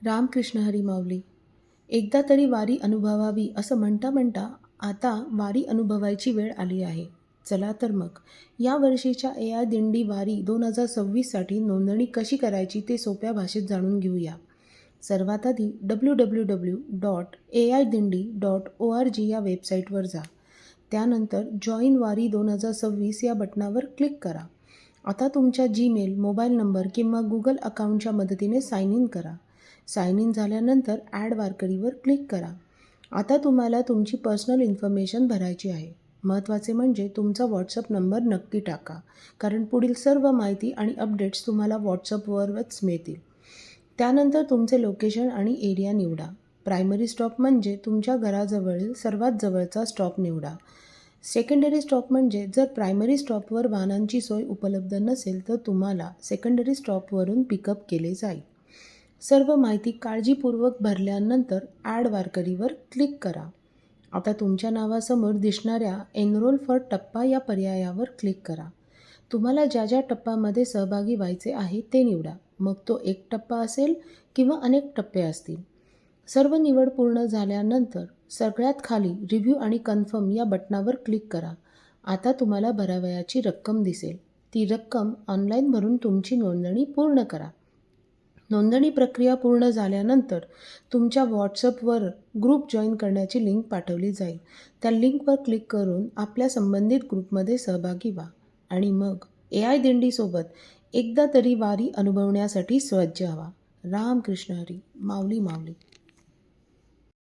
रामकृष्ण हरी माऊली. एकदा तरी वारी अनुभवावी असं म्हणता म्हणता आता वारी अनुभवायची वेळ आली आहे. चला तर मग या वर्षीच्या AI दिंडी वारी 2026साठी नोंदणी कशी करायची ते सोप्या भाषेत जाणून घेऊया. सर्वात आधी www.aidindi.org या वेबसाईटवर जा. त्यानंतर जॉईन वारी 2026 या बटनावर क्लिक करा. आता तुमच्या जीमेल, मोबाईल नंबर किंवा गुगल अकाउंटच्या मदतीने साइन इन करा. साइन इन झाल्यानंतर ॲड वारकरीवर क्लिक करा. आता तुम्हाला तुमची पर्सनल इन्फॉर्मेशन भरायची आहे. महत्त्वाचे म्हणजे तुमचा व्हॉट्सअप नंबर नक्की टाका, कारण पुढील सर्व माहिती आणि अपडेट्स तुम्हाला व्हॉट्सअपवरच मिळतील. त्यानंतर तुमचे लोकेशन आणि एरिया निवडा. प्रायमरी स्टॉप म्हणजे तुमच्या घराजवळील सर्वात जवळचा स्टॉप निवडा. सेकंडरी स्टॉप म्हणजे जर प्रायमरी स्टॉपवर वाहनांची सोय उपलब्ध नसेल तर तुम्हाला सेकंडरी स्टॉपवरून पिकअप केले जाईल. सर्व माहिती काळजीपूर्वक भरल्यानंतर ॲड वारकरीवर क्लिक करा. आता तुमच्या नावासमोर दिसणाऱ्या एनरोल फॉर टप्पा या पर्यायावर क्लिक करा. तुम्हाला ज्या ज्या टप्प्यामध्ये सहभागी व्हायचे आहे ते निवडा. मग तो एक टप्पा असेल किंवा अनेक टप्पे असतील. सर्व निवड पूर्ण झाल्यानंतर सगळ्यात खाली रिव्ह्यू आणि कन्फर्म या बटनावर क्लिक करा. आता तुम्हाला भरावयाची रक्कम दिसेल. ती रक्कम ऑनलाईन भरून तुमची नोंदणी पूर्ण करा. नोंदणी प्रक्रिया पूर्ण झाल्यानंतर तुमच्या व्हॉट्सअपवर ग्रुप जॉईन करण्याची लिंक पाठवली जाईल. त्या लिंकवर क्लिक करून आपल्या संबंधित ग्रुपमध्ये सहभागी व्हा आणि मग AI दिंडीसोबत एकदा तरी वारी अनुभवण्यासाठी सज्ज व्हा. रामकृष्ण हरी. माऊली माऊली.